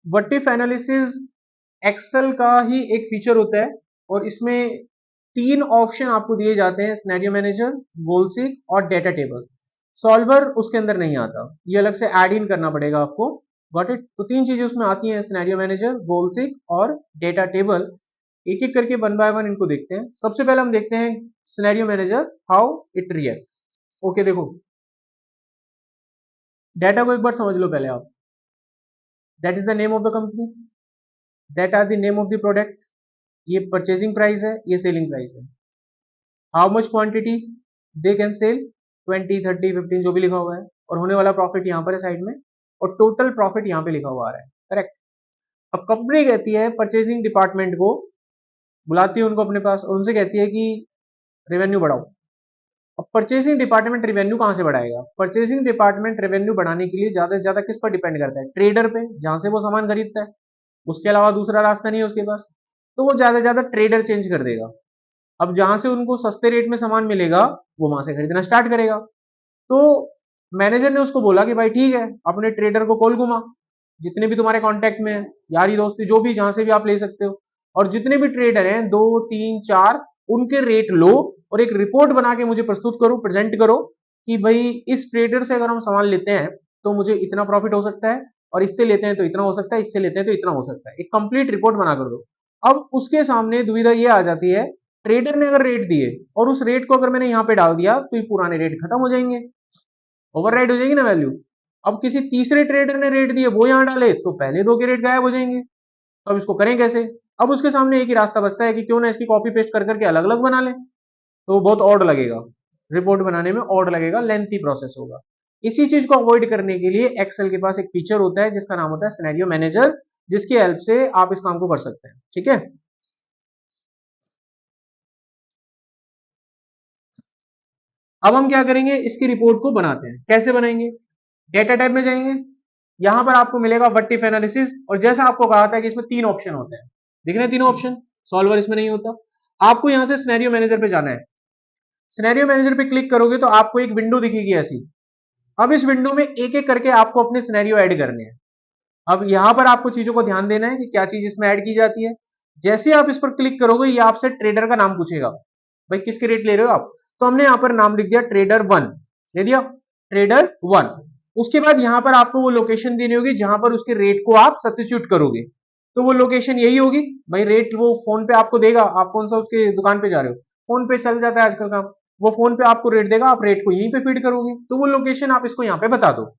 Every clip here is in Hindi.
व्हाट इफ एनालिसिस एक्सेल का ही एक फीचर होता है और इसमें 3 ऑप्शन आपको दिए जाते हैं, सिनेरियो मैनेजर, गोल सीक और डेटा टेबल। सॉल्वर उसके अंदर नहीं आता, ये अलग से ऐड इन करना पड़ेगा आपको। Got it? तो 3 चीजें उसमें आती हैं, सिनेरियो मैनेजर, गोल सीक और डेटा टेबल। एक एक करके वन बाय वन इनको देखते हैं। सबसे पहले हम देखते हैं scenario manager, how it react. Okay देखो, डेटा को एक बार समझ लो पहले आप। That is the name of the company, that are the name of the product, ये परचेजिंग प्राइस है, ये सेलिंग प्राइस है। How much quantity they can sell, 20, 30, 15 जो भी लिखा हुआ है, और होने वाला प्रॉफिट यहाँ पर है साइड में, और टोटल प्रॉफिट यहाँ पे लिखा हुआ आ रहा है। करेक्ट? अब कंपनी कहती है परचेजिंग डिपार्टमेंट को, बुलाती है उनको अपने पास और उनसे कहती है कि रेवेन्यू बढ़ाओ। अब परचेजिंग डिपार्टमेंट रेवेन्यू कहां से बढ़ाएगा? परचेजिंग डिपार्टमेंट रेवेन्यू बढ़ाने के लिए ज्यादा से ज्यादा किस पर डिपेंड करता है? ट्रेडर पे, जहां से वो सामान खरीदता है। उसके अलावा दूसरा रास्ता नहीं है उसके पास, तो वो ज्यादा से ज्यादा ट्रेडर चेंज कर देगा। अब जहां से उनको सस्ते रेट में सामान मिलेगा वो वहां से खरीदना स्टार्ट करेगा। तो मैनेजर ने उसको बोला कि भाई ठीक है, अपने ट्रेडर को कॉल घुमा, जितने भी तुम्हारे कांटेक्ट में है, यारी दोस्ती जो भी, जहां से भी आप ले सकते हो, और जितने भी ट्रेडर हैं 2, 3, 4, उनके रेट लो और एक रिपोर्ट बना के मुझे प्रस्तुत करो, प्रेजेंट करो कि भाई इस ट्रेडर से अगर हम सामान लेते हैं तो मुझे इतना प्रॉफिट हो सकता है, और इससे लेते हैं तो इतना हो सकता है, इससे लेते हैं तो इतना हो सकता है। एक कंप्लीट रिपोर्ट बना कर दो। अब उसके सामने दुविधा ये आ जाती है, ट्रेडर ने अगर रेट दिए और उस रेट को अगर मैंने यहाँ पे डाल दिया तो ये पुराने रेट खत्म हो जाएंगे, ओवरराइड हो जाएगी ना वैल्यू। अब किसी तीसरे ट्रेडर ने रेट दिए, वो यहां डाले तो पहले दो के रेट गायब हो जाएंगे। अब इसको करें कैसे? अब उसके सामने एक ही रास्ता बचता है कि क्यों ना इसकी कॉपी पेस्ट कर करके अलग अलग बना ले। तो बहुत ऑड लगेगा, रिपोर्ट बनाने में ऑड लगेगा, लेंथी प्रोसेस होगा। इसी चीज को अवॉइड करने के लिए एक्सेल के पास एक फीचर होता है जिसका नाम होता है सिनेरियो मैनेजर, जिसकी हेल्प से आप इस काम को कर सकते हैं। ठीक है, अब हम क्या करेंगे, इसकी रिपोर्ट को बनाते हैं। कैसे बनाएंगे? डेटा टाइप में जाएंगे, यहां पर आपको मिलेगा व्हाट इफ एनालिसिस, और जैसा आपको कहा था कि इसमें 3 ऑप्शन होते हैं, दिख रहे हैं तीनों ऑप्शन, सॉल्वर इसमें नहीं होता। आपको यहां से सिनेरियो मैनेजर पे जाना है। सिनेरियो मैनेजर पे क्लिक करोगे तो आपको एक विंडो दिखेगी ऐसी। अब इस विंडो में एक एक करके आपको अपने सिनेरियो ऐड करने हैं। अब यहां पर आपको चीजों को ध्यान देना है कि क्या चीज इसमें ऐड की जाती है। जैसे आप इस पर क्लिक करोगे ये आपसे ट्रेडर का नाम पूछेगा, भाई किसके रेट ले रहे हो आप। तो हमने यहां पर नाम लिख दिया ट्रेडर 1, ले दिया ट्रेडर 1। उसके बाद यहां पर आपको वो लोकेशन देनी होगी जहां पर उसके रेट को आप सब्स्टिट्यूट करोगे। तो वो लोकेशन यही होगी, भाई रेट वो फोन पे आपको देगा, आप कौन सा उसके दुकान पे जा रहे हो, फोन पे चल जाता है आजकल काम, वो फोन पे आपको रेट देगा, आप रेट को यहीं पे फीड करोगे, तो वो लोकेशन आप इसको यहाँ पे बता दो।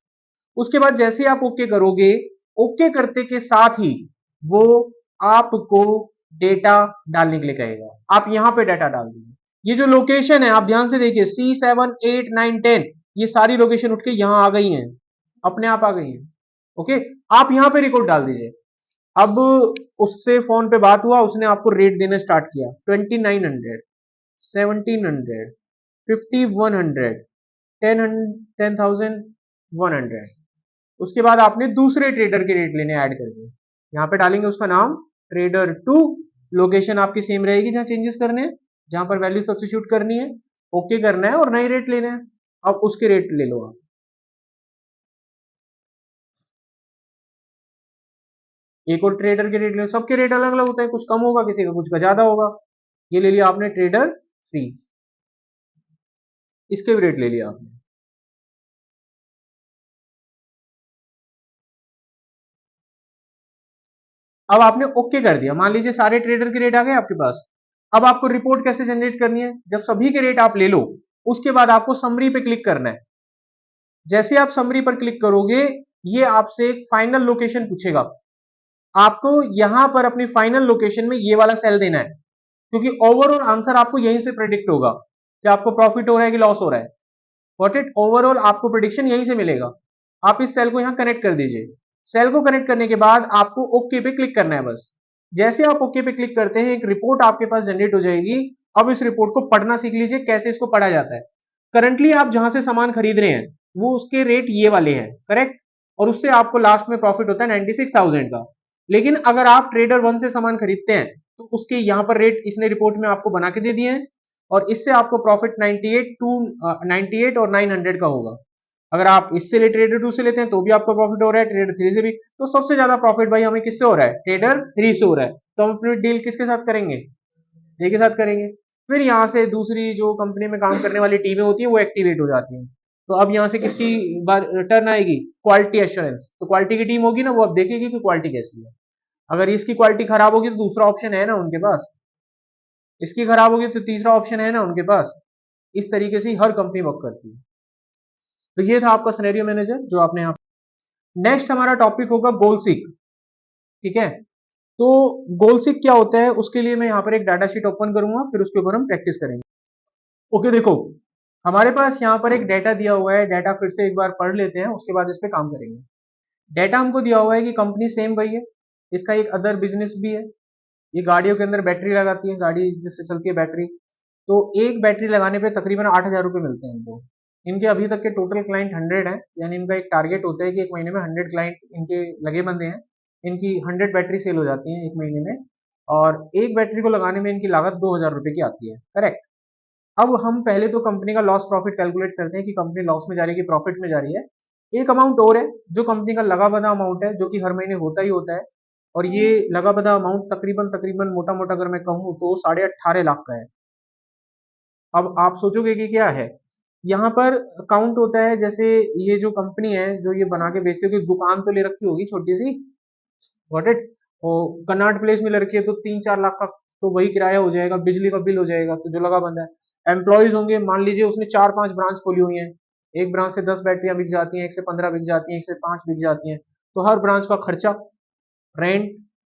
उसके बाद जैसे आप ओके करोगे, ओके करते के साथ ही वो आपको डेटा डालने के लिए कहेगा, आप यहां पे डाटा डाल दीजिए। ये जो लोकेशन है आप ध्यान से देखिए, C7, 8, 9, 10, ये सारी लोकेशन उठ के यहां आ गई हैं, अपने आप आ गई हैं। ओके, आप यहां पे रिकॉर्ड डाल दीजिए। अब उससे फोन पे बात हुआ, उसने आपको रेट देना स्टार्ट किया, 2900, 1700, 5100, 10,100। उसके बाद आपने दूसरे ट्रेडर के रेट लेने ऐड कर दिए, यहाँ पे डालेंगे उसका नाम ट्रेडर 2, लोकेशन आपकी सेम रहेगी जहां चेंजेस करने हैं, जहां पर वैल्यू सब्स्टिट्यूट करनी है, ओके करना है और नए रेट लेने हैं। अब उसके रेट ले लो आप, एक और ट्रेडर के रेट ले लो, सबके रेट अलग अलग होते हैं, कुछ कम होगा किसी का, कुछ का ज्यादा होगा। ये ले लिया आपने ट्रेडर 3, इसके भी रेट ले लिया आपने। अब आपने ओके कर दिया, मान लीजिए सारे ट्रेडर के रेट आ गए आपके पास। अब आपको रिपोर्ट कैसे जनरेट करनी है? जब सभी के रेट आप ले लो, उसके बाद आपको समरी पे क्लिक करना है। जैसे आप समरी पर क्लिक करोगे, ये आपसे एक फाइनल लोकेशन पूछेगा, आपको यहां पर अपनी फाइनल लोकेशन में ये वाला सेल देना है, क्योंकि ओवरऑल आंसर आपको यहीं से प्रेडिक्ट होगा कि आपको प्रॉफिट हो रहा है कि लॉस हो रहा है। वॉट इट, ओवरऑल आपको प्रेडिक्शन यहीं से मिलेगा। आप इस सेल को यहां कनेक्ट कर दीजिए। सेल को कनेक्ट करने के बाद आपको ओके पे क्लिक करना है बस। जैसे आप ओके पे क्लिक करते हैं एक रिपोर्ट आपके पास जनरेट हो जाएगी। अब इस रिपोर्ट को पढ़ना सीख लीजिए, कैसे इसको पढ़ा जाता है। करंटली आप जहां से सामान खरीद रहे हैं वो उसके रेट ये वाले हैं, करेक्ट, और उससे आपको लास्ट में प्रॉफिट होता है 96,000 का। लेकिन अगर आप ट्रेडर 1 से सामान खरीदते हैं तो उसके यहां पर रेट इसने रिपोर्ट में आपको बना के दे दिए हैं, और इससे आपको प्रॉफिट 98 और 900 का होगा। अगर आप इससे ले ट्रेडर 2 से लेते हैं तो भी आपका प्रॉफिट हो रहा है, ट्रेडर 3 से भी। तो सबसे ज्यादा प्रॉफिट भाई हमें किससे हो रहा है? ट्रेडर 3 से हो रहा है। तो हम अपनी डील किसके साथ करेंगे? ए के साथ करेंगे। फिर यहाँ से दूसरी जो कंपनी में काम करने वाली टीमें होती हैं वो एक्टिवेट हो जाती हैं। तो अब यहाँ से किसकी टर्न आएगी? Quality assurance. तो क्वालिटी की टीम होगी ना, वो अब देखेगी कि क्वालिटी कैसी है। अगर इसकी क्वालिटी खराब होगी तो दूसरा ऑप्शन है ना उनके पास, इसकी खराब होगी तो तीसरा ऑप्शन है ना उनके पास। इस तरीके से हर कंपनी वर्क करती है। तो ये था आपका सिनेरियो मैनेजर जो आपने यहाँ। नेक्स्ट हमारा टॉपिक होगा गोल सीक। ठीक है, तो गोल सीक क्या होता है उसके लिए मैं यहाँ पर एक डाटा शीट ओपन करूंगा, फिर उसके ऊपर हम प्रैक्टिस करेंगे। ओके, देखो हमारे पास यहाँ पर एक डाटा दिया हुआ है। डाटा फिर से एक बार पढ़ लेते हैं, उसके बाद इस पे काम करेंगे। डाटा हमको दिया हुआ है कि कंपनी सेम वही है, इसका एक अदर बिजनेस भी है। ये गाड़ियों के अंदर बैटरी लगाती है, गाड़ी जिससे चलती है बैटरी। तो एक बैटरी लगाने पे तकरीबन 8,000 रुपये मिलते हैं इनको। इनके अभी तक के टोटल क्लाइंट 100 है, यानी इनका एक टारगेट होता है कि एक महीने में 100 क्लाइंट इनके लगे बंदे हैं। इनकी 100 बैटरी सेल हो जाती है एक महीने में, और एक बैटरी को लगाने में इनकी लागत 2,000 रुपये की आती है। करेक्ट। अब हम पहले तो कंपनी का लॉस प्रॉफिट कैलकुलेट करते हैं कि कंपनी लॉस में जा रही है कि प्रॉफिट में जा रही है। एक अमाउंट और है जो कंपनी का लगा बंधा अमाउंट है, जो कि हर महीने होता ही होता है। और ये लगा बंधा अमाउंट तकरीबन तकरीबन मोटा मोटा अगर मैं कहूँ तो 18.5 लाख का है। अब आप सोचोगे कि क्या है, यहाँ पर काउंट होता है जैसे ये जो कंपनी है जो ये बना के बेचती है, दुकान तो ले रखी होगी छोटी सी, गॉट इट। और कन्नाट प्लेस में ले रखी है तो 3-4 लाख का तो वही किराया हो जाएगा, बिजली का बिल हो जाएगा, तो जो लगा बंदा है। एम्प्लॉयज होंगे, मान लीजिए उसने 4-5 ब्रांच खोली हुई है, एक ब्रांच से 10 बैटरियां बिक जाती हैं, एक से 15 बिक जाती हैं, एक से 5 बिक जाती हैं। तो हर ब्रांच का खर्चा, रेंट,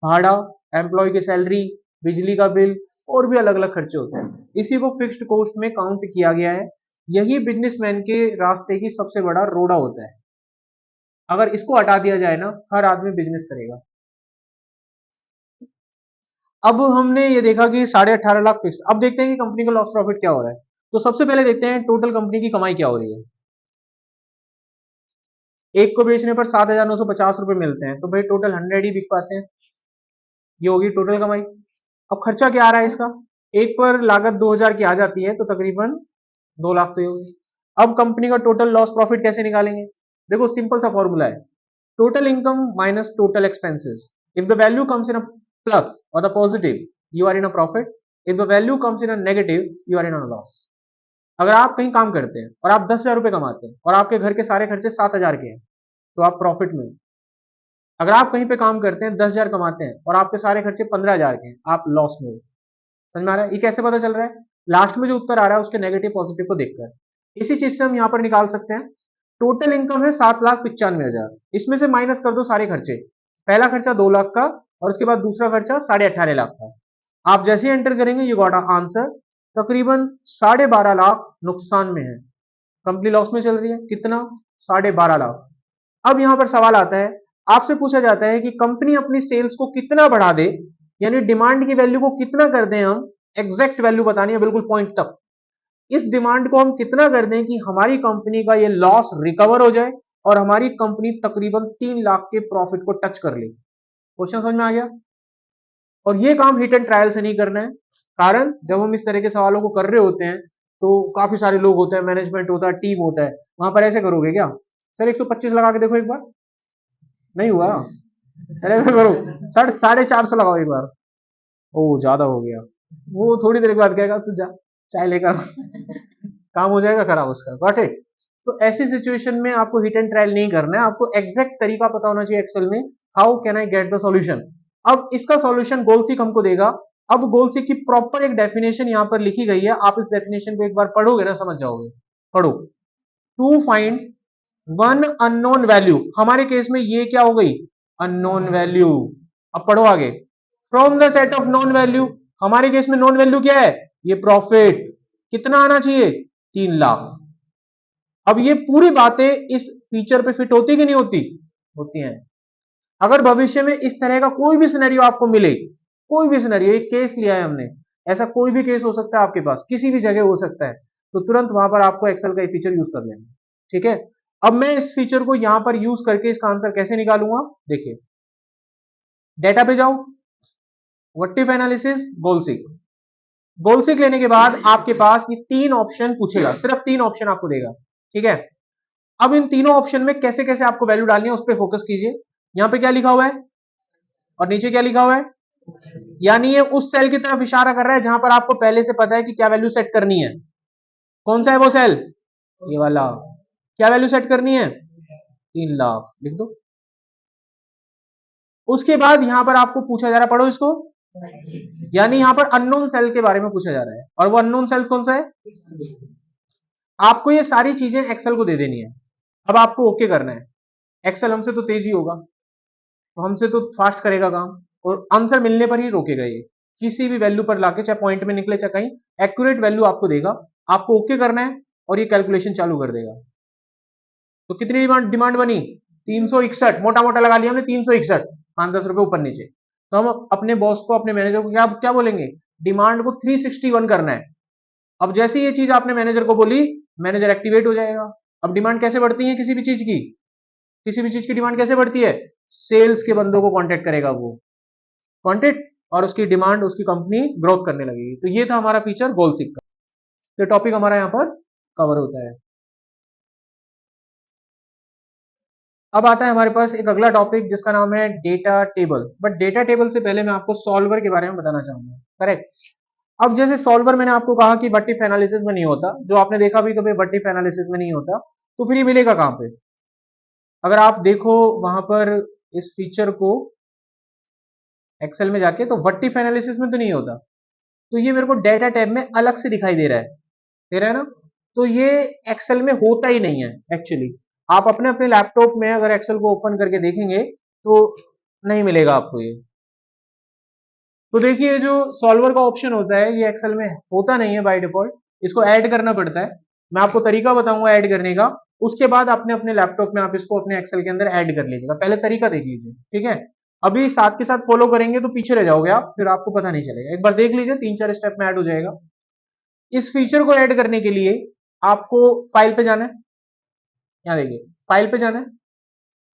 भाड़ा, एम्प्लॉय की सैलरी, बिजली का बिल, और भी अलग अलग खर्चे होते हैं। इसी को फिक्स्ड कॉस्ट में काउंट किया गया है। यही बिजनेसमैन के रास्ते की सबसे बड़ा रोड़ा होता है। अगर इसको हटा दिया जाए ना, हर आदमी बिजनेस करेगा। अब हमने ये देखा कि 18.5 लाख फिक्स्ड। अब देखते हैं कि कंपनी का लॉस प्रॉफिट क्या हो रहा है। तो सबसे पहले देखते हैं टोटल कंपनी की कमाई क्या हो रही है। एक को बेचने पर 7,950 रुपए मिलते हैं, तो भाई टोटल 100 ही बिक पाते हैं। ये होगी टोटल कमाई। अब खर्चा क्या आ रहा है इसका? एक पर लागत 2,000 की आ जाती है, तो तकरीबन 2 लाख तो ये होगी। अब कंपनी का टोटल लॉस प्रॉफिट कैसे निकालेंगे? देखो सिंपल सा फॉर्मूला है, total income minus total expenses. If the value comes in a plus or the positive, you are in a profit. If the value comes in a negative, you are in a loss. अगर आप कहीं काम करते हैं और आप 10,000 रुपए कमाते हैं और आपके घर के सारे खर्चे 7,000 के हैं, तो आप प्रॉफिट में। अगर आप कहीं पे काम करते हैं 10,000 कमाते हैं और आपके सारे खर्चे 15,000 के हैं, आप लॉस में हो। समझ में आ रहा है? ये कैसे पता चल रहा है? लास्ट में जो उत्तर आ रहा है उसके नेगेटिव पॉजिटिव को देखकर। इसी चीज से हम यहाँ पर निकाल सकते हैं। टोटल इनकम है 7,95,000, इसमें से माइनस कर दो सारे खर्चे। पहला खर्चा 2 लाख का, और उसके बाद दूसरा खर्चा 18.5 लाख का। आप जैसे ही एंटर करेंगे ये गॉट आंसर, तकरीबन 12.5 लाख नुकसान में है। कंपनी लॉस में चल रही है, कितना? 12.5 लाख। अब यहां पर सवाल आता है, आपसे पूछा जाता है कि कंपनी अपनी सेल्स को कितना बढ़ा दे, यानी डिमांड की वैल्यू को कितना कर दें हम। एग्जैक्ट वैल्यू बतानी है, बिल्कुल पॉइंट तक। इस डिमांड को हम कितना कर दें कि हमारी कंपनी का ये लॉस रिकवर हो जाए और हमारी कंपनी तकरीबन 3 लाख के प्रॉफिट को टच कर ले। क्वेश्चन समझ में आ गया? और ये काम हिट एंड ट्रायल से नहीं करना है। कारण जब हम इस तरह के सवालों को कर रहे होते हैं तो काफी सारे लोग होते हैं, मैनेजमेंट होता है, टीम होता है, वहां पर ऐसे करोगे क्या? सर 125 लगा के देखो एक बार। नहीं हुआ? सर ऐसे करो, सर 450 लगाओ एक बार। ओ ज्यादा हो गया। वो थोड़ी देर के बाद कहेगा तू जा चाय लेकर काम हो जाएगा खराब उसका। Got it? तो ऐसी सिचुएशन में आपको हिट एंड ट्रायल नहीं करना है, आपको एग्जैक्ट तरीका पता होना चाहिए एक्सेल में, how can I get the solution. अब इसका सॉल्यूशन गोलसीक हमको देगा। अब गोलसीक की प्रॉपर एक डेफिनेशन यहां पर लिखी गई है, आप इस डेफिनेशन को एक बार पढ़ोगे ना समझ जाओगे। पढ़ो। To find one unknown value, हमारे केस में ये क्या हो गई? Unknown value. अब पढ़ो आगे। From the set of known value, हमारे केस में नॉन वैल्यू क्या है? ये प्रॉफिट। कितना आना चाहिए? 3 लाख। अब ये पूरी बातें इस फीचर पे फिट होती कि नहीं होती? होती हैं। अगर भविष्य में इस तरह का कोई भी सिनेरियो आपको मिले, कोई भी सिनेरियो, एक केस लिया है हमने, ऐसा कोई भी केस हो सकता है आपके पास, किसी भी जगह हो सकता है, तो तुरंत वहां पर आपको एक्सेल का फीचर यूज कर लेना। ठीक है, अब मैं इस फीचर को यहां पर यूज करके इसका आंसर कैसे निकालूंगा? देखिए, डेटा पे जाओ, what if analysis, goal seek. Goal seek लेने के बाद आपके पास ये 3 ऑप्शन पूछेगा, सिर्फ 3 ऑप्शन आपको देगा। ठीक है, अब इन तीनों ऑप्शन में कैसे कैसे आपको वैल्यू डालनी है उस पर फोकस कीजिए। यहां पे क्या लिखा हुआ है और नीचे क्या लिखा हुआ है, यानी ये उस सेल की तरफ इशारा कर रहा है जहां पर आपको पहले से पता है कि क्या वैल्यू सेट करनी है। कौन सा है वो सेल, ये वाला। क्या वैल्यू सेट करनी है, 3 लाख, लिख दो। उसके बाद यहां पर आपको पूछा जा रहा है, पढ़ो इसको, यानी यहां पर अननोन सेल के बारे में पूछा जा रहा है, और वो अननोन सेल्स कौन सा है, आपको ये सारी चीजें एक्सेल को दे देनी है। अब आपको ओके करना है। एक्सेल हमसे तो तेज ही होगा, तो हमसे तो फास्ट करेगा काम, और आंसर मिलने पर ही रोकेगा ये, किसी भी वैल्यू पर लाके, चाहे पॉइंट में निकले चाहे कहीं, एक्यूरेट वैल्यू आपको देगा। आपको ओके करना है और ये कैलकुलेशन चालू कर देगा। तो कितनी डिमांड बनी, 361, मोटा मोटा लगा लिया हमने 361, 5-10 रुपए ऊपर नीचे। तो हम अपने बॉस को, अपने मैनेजर को क्या क्या बोलेंगे, डिमांड को 361 करना है। अब जैसे ये चीज आपने मैनेजर को बोली, मैनेजर एक्टिवेट हो जाएगा। अब डिमांड कैसे बढ़ती है किसी भी चीज की, किसी भी चीज की डिमांड कैसे बढ़ती है, सेल्स के बंदों को कांटेक्ट करेगा वो, कांटेक्ट, और उसकी डिमांड, उसकी कंपनी ग्रोथ करने लगेगी। तो ये था हमारा फीचर गोल सीक का। तो टॉपिक हमारा यहां पर कवर होता है। अब आता है हमारे पास एक अगला टॉपिक जिसका नाम है data table. But data table से पहले मैं आपको सॉल्वर के बारे में बताना चाहूंगा, करेक्ट। अब जैसे सॉल्वर मैंने आपको कहा कि बट्टिफ एनालिसिस में नहीं होता, जो आपने देखा भी कभी बट्टिफ एनालिसिस में नहीं होता, तो फिर ये मिलेगा कहां पे। अगर आप देखो वहां पर इस फीचर को एक्सेल में जाके, तो बट्टिफ एनालिसिस में तो नहीं होता, तो ये मेरे को डेटा टैब में अलग से दिखाई दे रहा है ना। तो ये एक्सेल में होता ही नहीं है एक्चुअली। आप अपने अपने लैपटॉप में अगर एक्सेल को ओपन करके देखेंगे तो नहीं मिलेगा आपको ये। तो देखिए जो सॉल्वर का ऑप्शन होता है ये एक्सेल में होता नहीं है बाय डिफॉल्ट, इसको ऐड करना पड़ता है। मैं आपको तरीका बताऊंगा ऐड करने का, उसके बाद अपने अपने लैपटॉप में आप इसको अपने एक्सेल के अंदर ऐड कर लीजिएगा। पहले तरीका देख लीजिए, ठीक है। अभी साथ के साथ फॉलो करेंगे तो पीछे रह जाओगे आप, फिर आपको पता नहीं चलेगा। एक बार देख लीजिए, 3-4 स्टेप में ऐड हो जाएगा। इस फीचर को ऐड करने के लिए आपको फाइल पे जाना है। यहाँ देखिए फाइल पे जाना है।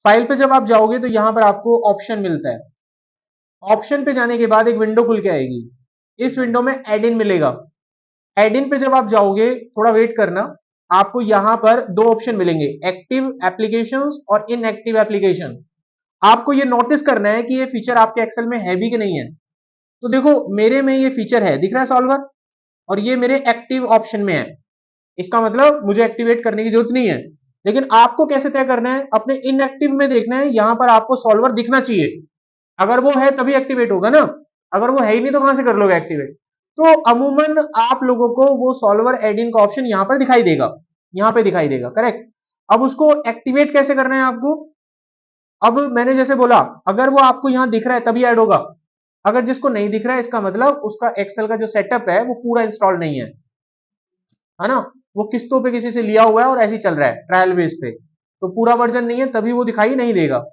फाइल पे जब आप जाओगे तो यहां पर आपको ऑप्शन मिलता है। ऑप्शन पे जाने के बाद एक विंडो खुल के आएगी। इस विंडो में एड इन मिलेगा। एड इन पे जब आप जाओगे, थोड़ा वेट करना, आपको यहां पर 2 ऑप्शन मिलेंगे, एक्टिव एप्लीकेशंस और इनएक्टिव एप्लीकेशन। आपको ये नोटिस करना है कि ये फीचर आपके एक्सेल में है भी कि नहीं है। तो देखो मेरे में ये फीचर है, दिख रहा है सॉल्वर, और ये मेरे एक्टिव ऑप्शन में है। इसका मतलब मुझे एक्टिवेट करने की जरूरत नहीं है। लेकिन आपको कैसे तय करना है, अपने इनएक्टिव में देखना है, यहां पर आपको सॉल्वर दिखना चाहिए। अगर वो है तभी एक्टिवेट होगा ना, अगर वो है ही नहीं तो कहां से कर लोगे एक्टिवेट। तो अमूमन आप लोगों को वो सॉल्वर एड इन का ऑप्शन यहां पर दिखाई देगा, यहां पे दिखाई देगा, करेक्ट। अब उसको एक्टिवेट कैसे करना है आपको, अब मैंने जैसे बोला, अगर वो आपको यहां दिख रहा है तभी ऐड होगा। अगर जिसको नहीं दिख रहा है, इसका मतलब उसका एक्सेल का जो सेटअप है वो पूरा इंस्टॉल नहीं है ना। वो किस्तों पे किसी से लिया हुआ है और ऐसे ही चल रहा है ट्रायल बेस पे, तो पूरा वर्जन नहीं है, तभी वो दिखाई नहीं देगा।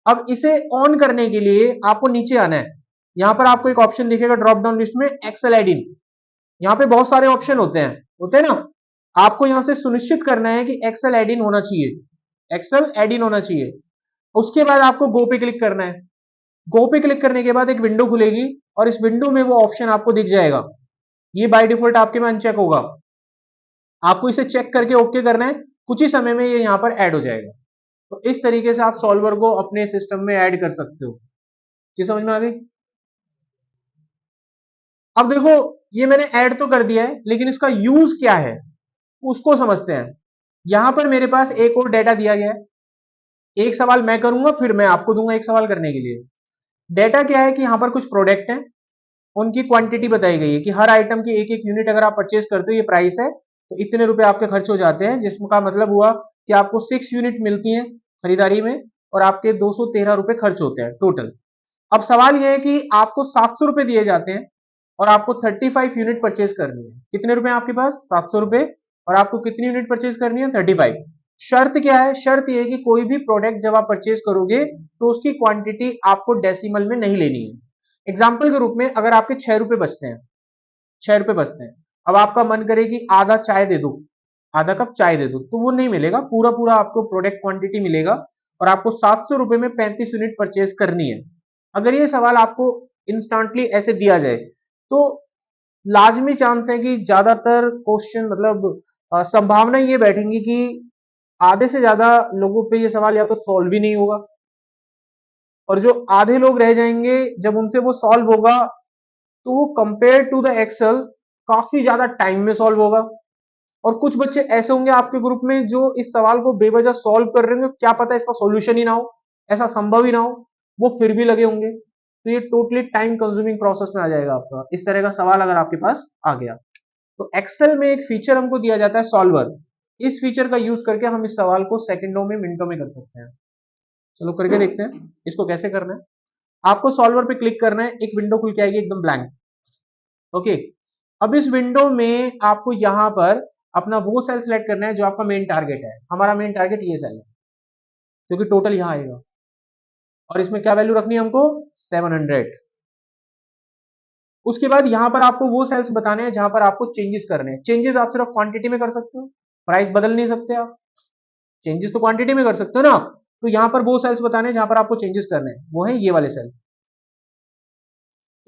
अब इसे ऑन करने के लिए आपको नीचे आना है। यहां पर आपको एक ऑप्शन दिखेगा ड्रॉप डाउन लिस्ट में, एक्सेल एड इन। यहाँ पे बहुत सारे ऑप्शन होते हैं ना। आपको यहां से सुनिश्चित करना है कि एक्सेल एड इन होना चाहिए, एक्सेल एड इन होना चाहिए। उसके बाद आपको गो पे क्लिक करना है। गो पे क्लिक करने के बाद एक विंडो खुलेगी, और इस विंडो में वो ऑप्शन आपको दिख जाएगा। ये बाय डिफॉल्ट आपके में अनचेक होगा, आपको इसे चेक करके ओके करना है। कुछ ही समय में ये यहाँ पर ऐड हो जाएगा। तो इस तरीके से आप सॉल्वर को अपने सिस्टम में ऐड कर सकते हो। जी समझ में आ गई। अब देखो ये मैंने ऐड तो कर दिया है, लेकिन इसका यूज क्या है उसको समझते हैं। यहां पर मेरे पास एक और डेटा दिया गया है। एक सवाल मैं करूंगा, फिर मैं आपको दूंगा एक सवाल करने के लिए। डेटा क्या है कि यहां पर कुछ प्रोडक्ट हैं, उनकी क्वांटिटी बताई गई है कि हर आइटम की एक एक यूनिट अगर आप परचेज करते हो, ये प्राइस है, तो इतने रुपए आपके खर्च हो जाते हैं। जिसका मतलब हुआ कि आपको 6 यूनिट मिलती हैं खरीदारी में, और आपके 213 रुपए खर्च होते हैं टोटल। अब सवाल यह है कि आपको 700 रुपए दिए जाते हैं, और आपको 35 यूनिट परचेज करनी है। कितने रुपए आपके पास, 700 रुपए, और आपको कितनी यूनिट परचेज करनी है, 35। शर्त क्या है, शर्त यह है कि कोई भी प्रोडक्ट जब आप परचेज करोगे तो उसकी क्वांटिटी आपको डेसिमल में नहीं लेनी है। एग्जाम्पल के रूप में अगर आपके 6 रुपए बचते हैं, 6 रुपए बचते हैं, अब आपका मन करे कि आधा चाय दे दो, आधा कप चाय दे दो, तो वो नहीं मिलेगा, पूरा पूरा आपको प्रोडक्ट क्वांटिटी मिलेगा, और आपको 700 रुपए में 35 यूनिट परचेज करनी है। अगर ये सवाल आपको इंस्टेंटली ऐसे दिया जाए, तो लाजमी चांस है कि ज्यादातर क्वेश्चन, मतलब संभावना ये बैठेंगी कि आधे से ज्यादा लोगों पे ये सवाल या तो सॉल्व ही नहीं होगा, और जो आधे लोग रह जाएंगे जब उनसे वो सॉल्व होगा तो वो कंपेयर टू द एक्सेल काफी ज्यादा टाइम में सॉल्व होगा। और कुछ बच्चे ऐसे होंगे आपके ग्रुप में जो इस सवाल को बेवजह सॉल्व कर रहे होंगे, क्या पता इसका सॉल्यूशन ही ना हो, ऐसा संभव ही ना हो, वो फिर भी लगे होंगे। तो ये टोटली टाइम कंज्यूमिंग प्रोसेस में आ जाएगा आपका, इस तरह का सवाल अगर आपके पास आ गया। तो एक्सेल में एक फीचर हमको दिया जाता है सॉल्वर, इस फीचर का यूज करके हम इस सवाल को सेकंडों में मिनटों में कर सकते हैं। चलो करके देखते हैं इसको कैसे करना है। आपको सॉल्वर पे क्लिक करना है, एक विंडो खुल के आएगी एकदम ब्लैंक। ओके, अब इस विंडो में आपको यहां पर अपना वो सेल सिलेक्ट करना है जो आपका मेन टारगेट है। हमारा मेन टारगेट ये सेल है क्योंकि टोटल यहां आएगा, और इसमें क्या वैल्यू रखनी है हमको, 700। उसके बाद यहां पर आपको वो सेल्स बताने हैं जहां पर आपको चेंजेस करने हैं। चेंजेस आप सिर्फ क्वांटिटी में कर सकते हो, प्राइस बदल नहीं सकते आप, चेंजेस तो क्वांटिटी में कर सकते हो ना। तो यहां पर वो सेल्स बताने हैं जहां पर आपको चेंजेस करने हैं, वो है ये वाले सेल।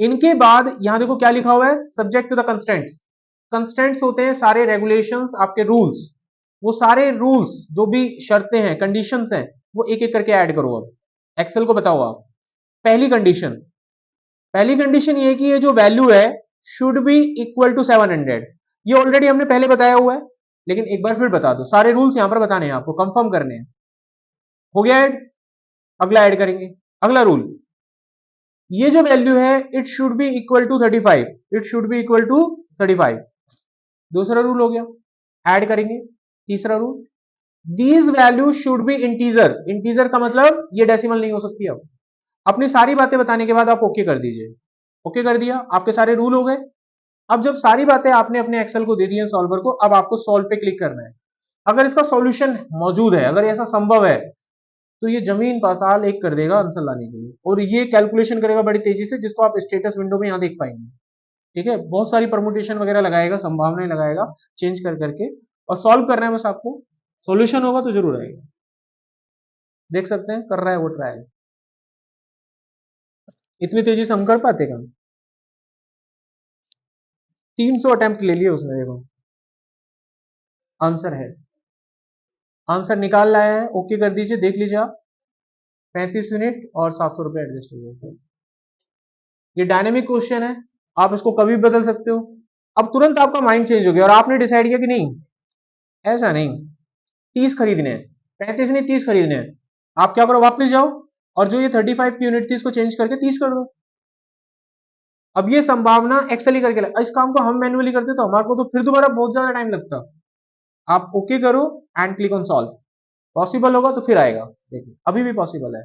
इनके बाद यहां देखो क्या लिखा हुआ है, subject to the constants. Constants होते हैं सारे रेगुलेशंस, आपके रूल्स। वो सारे रूल्स जो भी शर्तें हैं, कंडीशंस हैं, वो एक एक करके ऐड करो। अब एक्सेल को बताओ आप। पहली कंडीशन ये कि ये जो वैल्यू है शुड बी इक्वल टू 700। ये ऑलरेडी हमने पहले बताया हुआ है, लेकिन एक बार फिर बता दो, सारे रूल्स यहां पर बताने हैं आपको, कंफर्म करने हैं। हो गया ऐड, अगला ऐड करेंगे। अगला रूल, ये जो वैल्यू है it should be equal to 35, it should be equal to 35। दूसरा रूल हो गया, ऐड करेंगे। तीसरा rule, these value should be integer. Integer का मतलब ये डेसिमल नहीं हो सकती। अब अपनी सारी बातें बताने के बाद आप ओके कर दीजिए। ओके कर दिया, आपके सारे रूल हो गए। अब जब सारी बातें आपने अपने एक्सेल को दे दी है सॉल्वर को, अब आपको सॉल्व पे क्लिक करना है। अगर इसका सॉल्यूशन मौजूद है, अगर ऐसा संभव है, तो ये जमीन पाताल एक कर देगा आंसर लाने के लिए, और ये कैलकुलेशन करेगा बड़ी तेजी से, जिसको आप स्टेटस विंडो में यहां देख पाएंगे। ठीक है, बहुत सारी परमुटेशन वगैरह लगाएगा, संभावनाएं लगाएगा चेंज कर करके, और सॉल्व करना है बस आपको। सॉल्यूशन होगा तो जरूर आएगा। देख सकते हैं कर रहा है वो ट्रायल। इतनी तेजी से हम कर पाते काम? 300 अटेम्प्ट ले लिए उसने, देखो आंसर है, आंसर निकाल लाया है। ओके कर दीजिए, देख लीजिए आप। 35 मिनट और 700 रुपये एडजस्ट हो गए। ये डायनेमिक क्वेश्चन है, आप इसको कभी बदल सकते हो। अब तुरंत आपका माइंड चेंज हो गया और आपने डिसाइड किया कि नहीं, ऐसा नहीं, 30 खरीदने हैं, 35 नहीं 30 खरीदने हैं। आप क्या करो, वापस जाओ और जो ये 35 की यूनिट थी इसको चेंज करके 30 कर दो। अब ये संभावना एक्सेल ही करके इस काम को हम मैन्युअली करते तो हमारे को तो फिर दोबारा बहुत ज्यादा टाइम लगता। आप ओके करो and click on solve. Possible होगा तो फिर आएगा, देखिए अभी भी पॉसिबल है।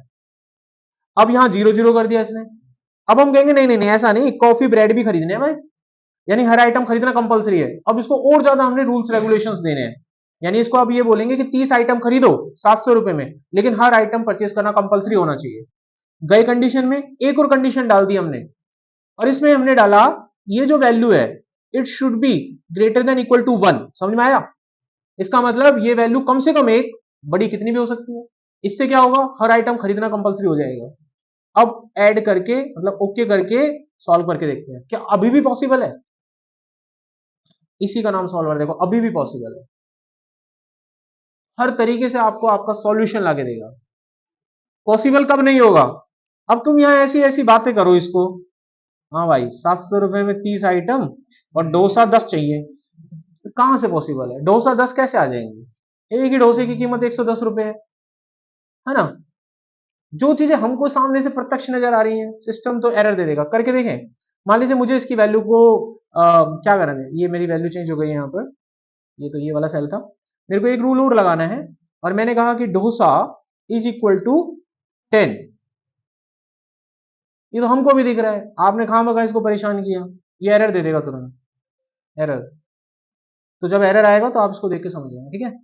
अब यहां 0 0 कर दिया इसने। अब हम कहेंगे नहीं नहीं नहीं, ऐसा नहीं, कॉफी ब्रेड भी खरीदने हैं भाई, यानी हर आइटम खरीदना कंपलसरी है। अब इसको और ज्यादा हमने रूल्स रेगुलेशंस देने हैं, यानी इसको अब ये बोलेंगे कि 30 आइटम खरीदो 700 रुपए में, लेकिन हर आइटम परचेज करना कंपलसरी होना चाहिए। गए कंडीशन में एक और कंडीशन डाल दी हमने, और इसमें हमने डाला ये जो वैल्यू है it should be greater than equal to 1। समझ में आया? इसका मतलब ये वैल्यू कम से कम एक, बड़ी कितनी भी हो सकती है। इससे क्या होगा, हर आइटम खरीदना कंपलसरी हो जाएगा। अब ऐड करके मतलब ओके करके सॉल्व करके देखते हैं क्या अभी भी पॉसिबल है। इसी का नाम सॉल्वर, देखो अभी भी पॉसिबल है। हर तरीके से आपको आपका सॉल्यूशन लाके देगा। पॉसिबल कब नहीं होगा, अब तुम यहां ऐसी ऐसी बातें करो इसको। हाँ भाई 700 रुपए में 30 आइटम और डोसा 10 चाहिए, तो कहां से पॉसिबल है, डोसा 10 कैसे आ जाएंगे। एक ही डोसे की कीमत 110 रुपए है ना। जो चीजें हमको सामने से प्रत्यक्ष नजर आ रही हैं, सिस्टम तो एरर दे देगा। करके देखें, मान लीजिए मुझे इसकी वैल्यू को क्या करना है, ये मेरी वैल्यू चेंज हो गई है यहाँ पर, ये तो ये वाला सेल था। मेरे को एक रूल और लगाना है, और मैंने कहा कि डोसा इज इक्वल टू 10। ये तो हमको भी दिख रहा है, आपने खामखा इसको परेशान किया, ये एरर दे देगा तुरंत, एरर। तो जब एरर आएगा तो आप इसको देख के समझ जाएंगे, ठीक है।